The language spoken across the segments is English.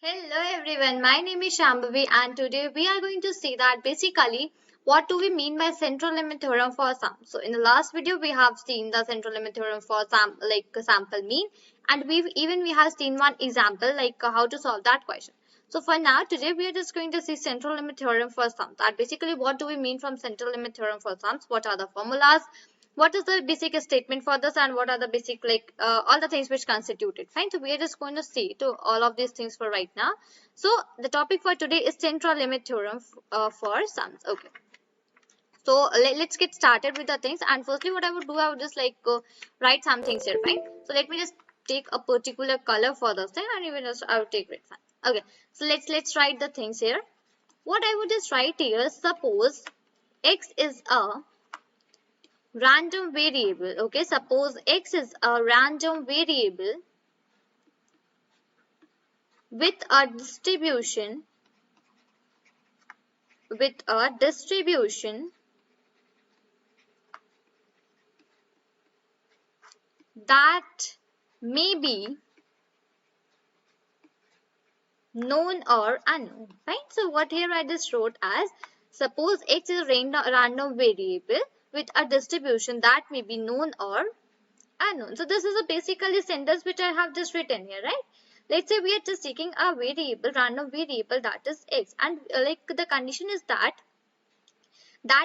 Hello everyone, my name is Shambhavi and today we are going to see that basically what do we mean by central limit theorem for sum. So in the last video we have seen the central limit theorem for sample mean, and we have seen one example how to solve that question. So for now today we are just going to see central limit theorem for sum. That basically what do we mean from central limit theorem for sums, what are the formulas, what is the basic statement for this, and what are the basic all the things which constitute it. Fine, so we are just going to see to all of these things for right now. So the topic for today is central limit theorem for sums. Okay, so let's get started with the things. And firstly what I would do, I would just write some things here. Fine, so let me just take a particular color for this thing, and even just I would take red. Fine, okay, so let's write the things here. What I would just write here, suppose x is a random variable. Okay, suppose x is a random variable with a distribution that may be known or unknown. Fine, so what here I just wrote as, suppose x is a random variable with a distribution that may be known or unknown. So this is a basically sentence which I have just written here, right? Let's say we are just taking a variable, random variable, that is x, and the condition is that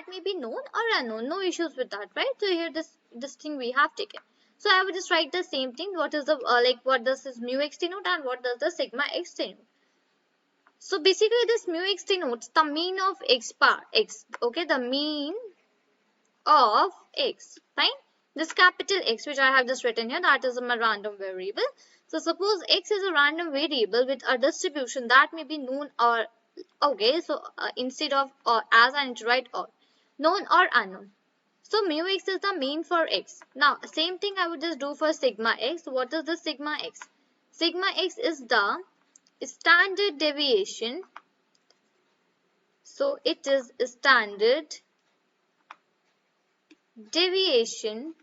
may be known or unknown. No issues with that, right? So here this thing we have taken. So I would just write the same thing. What is the what does this mu x denote and what does the sigma x denote? So basically this mu x denotes the mean of x bar x. Okay, the mean of x. Fine. This capital X which I have just written here, that is a random variable. So suppose x is a random variable with a distribution that may be known or, okay, so instead of or, as I need to write or, known or unknown. So mu x is the mean for x. Now same thing I would just do for sigma x. What is the sigma x? Sigma x is the standard deviation. So it is standard deviation,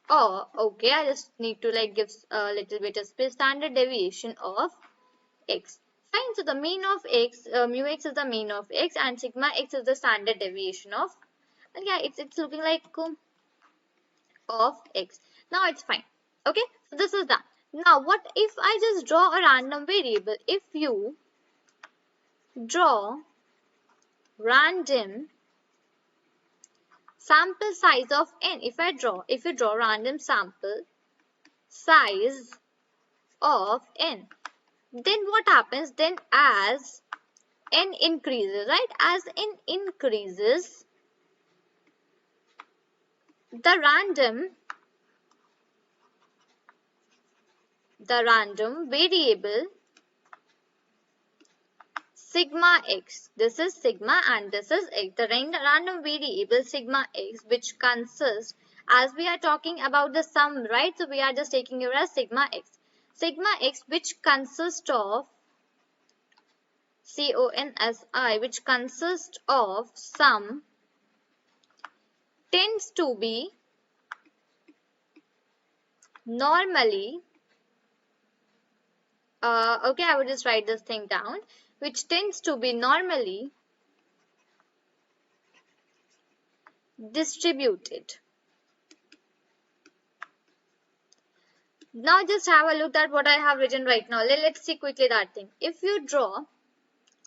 or okay, I just need to give a little bit of space, standard deviation of x. Fine, so the mean of x, mu x is the mean of x and sigma x is the standard deviation of, and yeah, it's looking like of x. Now it's fine. Okay, so this is done. Now what if I just draw a random variable? If you draw random sample size of n, if you draw random sample size of n, then what happens? Then as n increases, right? As n increases, the random variable sigma x, this is sigma and this is x, the random variable sigma x, which consists, as we are talking about the sum, right? So we are just taking it as sigma x. Sigma x, which consists of CONSI, which consists of sum, tends to be normally, okay, I would just write this thing down, which tends to be normally distributed. Now just have a look at what I have written right now. Let's see quickly that thing. If you draw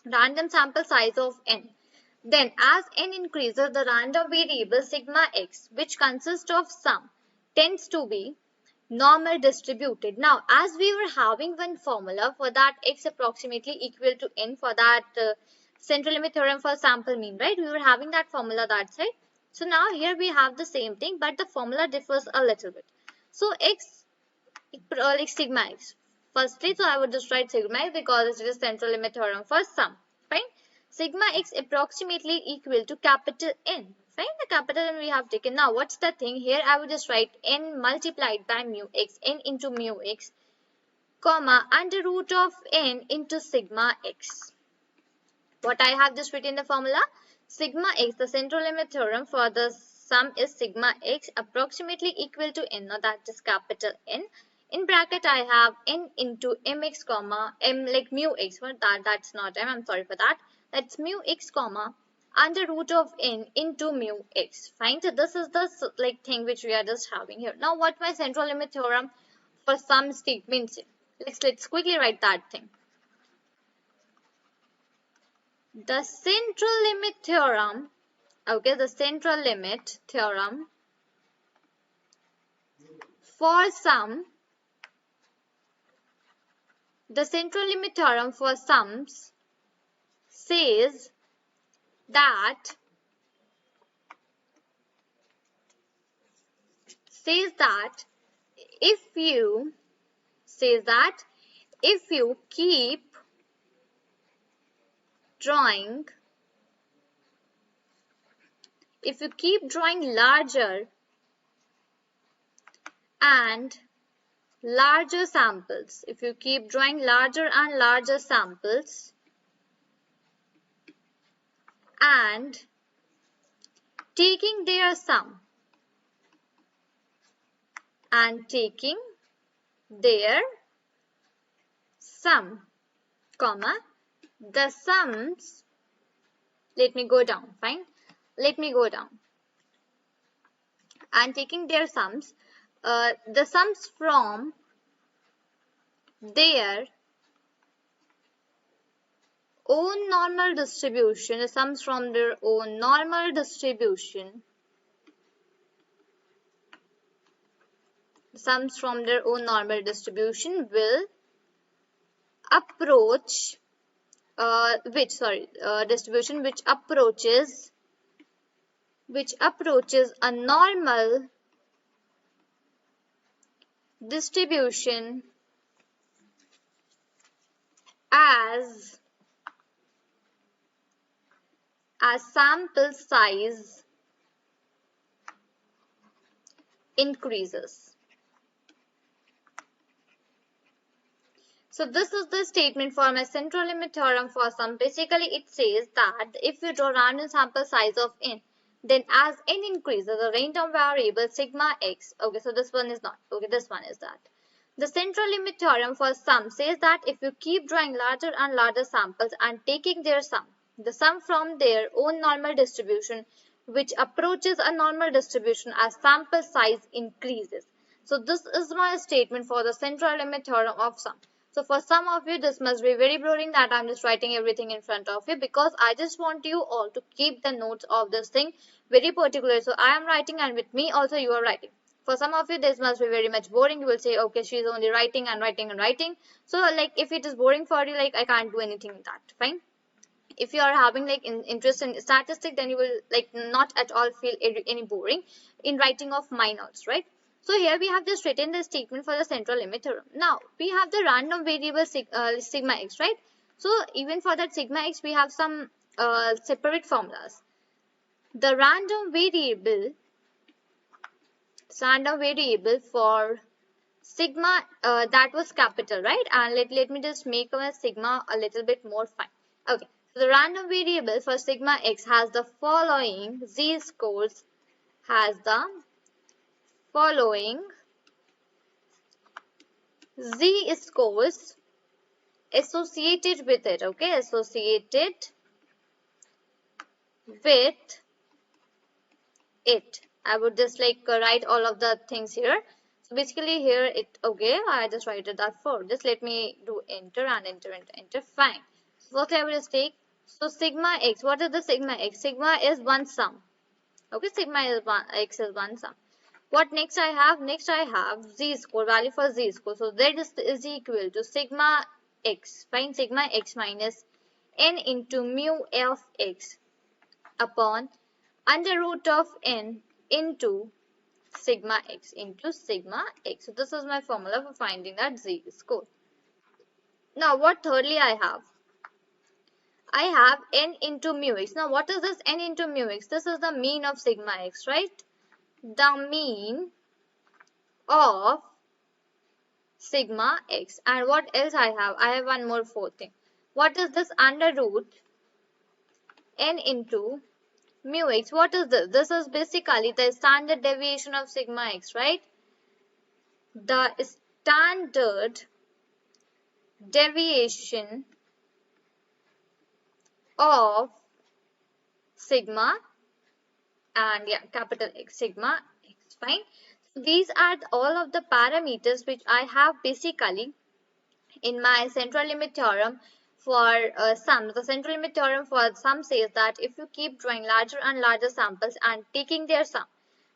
random sample size of n, then as n increases, the random variable sigma x, which consists of sum, tends to be normal distributed. Now as we were having one formula for that x approximately equal to n, for that central limit theorem for sample mean, right? We were having that formula that side. So now here we have the same thing, but the formula differs a little bit. So x sigma x. Firstly, so I would just write sigma x because it is central limit theorem for sum. Fine. Sigma x approximately equal to capital N. Fine, the capital N we have taken. Now what's the thing here? I would just write n multiplied by mu x, n into mu x, comma, under root of n into sigma x. What I have just written in the formula, sigma x, the central limit theorem for the sum is sigma x approximately equal to n. Now that is capital N In bracket, I have n into mx comma m like mu x. What that's not m. I'm sorry for that. That's mu x comma under root of n into mu x. Fine. So this is the like thing which we are just having here. Now, what my central limit theorem for some statements? Let's quickly write that thing. The central limit theorem. Okay, the central limit theorem for some. The central limit theorem for sums says that if you keep drawing larger and larger samples, and taking their sum comma the sums, let me go down, and taking their sums, the sums from their own normal distribution, will approach distribution which approaches a normal distribution as sample size increases. So this is the statement for my central limit theorem for sum. Basically, it says that if you draw random sample size of n, then as n increases, the random variable sigma x. Okay, so this one is not. Okay, this one is that. The central limit theorem for sum says that if you keep drawing larger and larger samples and taking their sum, the sum from their own normal distribution, which approaches a normal distribution as sample size increases. So this is my statement for the central limit theorem of sum. So for some of you, this must be very boring that I'm just writing everything in front of you, because I just want you all to keep the notes of this thing very particular. So I am writing, and with me also you are writing. For some of you, this must be very much boring. You will say, okay, she's only writing and writing and writing. So like if it is boring for you, like I can't do anything in that. Fine. If you are having like interest in statistics, then you will like not at all feel any boring in writing of my notes, right? So here we have just written the statement for the central limit theorem. Now we have the random variable sigma x, right? So even for that sigma x, we have some separate formulas. The random variable for sigma, that was capital, right? And let me just make my sigma a little bit more fine. Okay, so the random variable for sigma x has the following z-scores, z-scores associated with it, okay, I would just like write all of the things here. So basically here I just write it that for. Just let me do enter and enter and enter. Fine. So what I will just take. So sigma x. What is the sigma x? Sigma is one sum. Okay, sigma is x is one sum. What next I have? Next I have z-score, value for z-score. So that is equal to sigma x. Find sigma x minus n into mu of x upon under root of n into sigma x. So this is my formula for finding that z-score. Now what thirdly I have? I have n into mu x. Now what is this n into mu x? This is the mean of sigma x, right? The mean of sigma x. And what else I have? I have one more fourth thing. What is this under root n into mu x? What is this? This is basically the standard deviation of sigma x, right? The standard deviation of sigma and capital X, sigma X, fine. So these are all of the parameters which I have basically in my central limit theorem for sum. The central limit theorem for sum says that if you keep drawing larger and larger samples and taking their sum,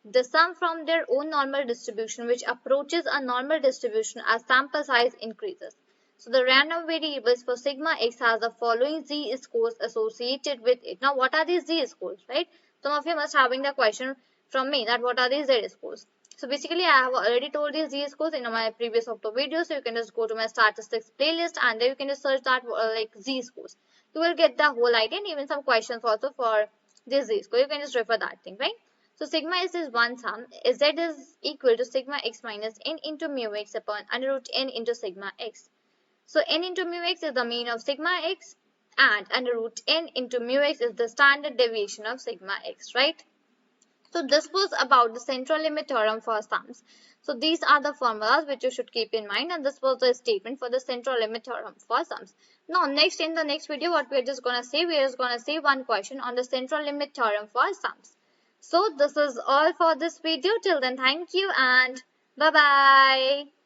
the sum from their own normal distribution which approaches a normal distribution as sample size increases. So the random variables for sigma x has the following z-scores associated with it. Now what are these z-scores, right? Some of you must having the question from me that what are these z-scores. So basically I have already told these z-scores in my previous October video. So you can just go to my statistics playlist and there you can just search that like z-scores. You will get the whole idea and even some questions also for this z-score. You can just refer that thing, right? So sigma s is one sum. Z is equal to sigma x minus n into mu x upon under root n into sigma x. So n into mu x is the mean of sigma x and under root n into mu x is the standard deviation of sigma x, right? So this was about the central limit theorem for sums. So these are the formulas which you should keep in mind and this was the statement for the central limit theorem for sums. Now next in the next video what we are just going to say, we are just going to say one question on the central limit theorem for sums. So this is all for this video. Till then, thank you and bye bye.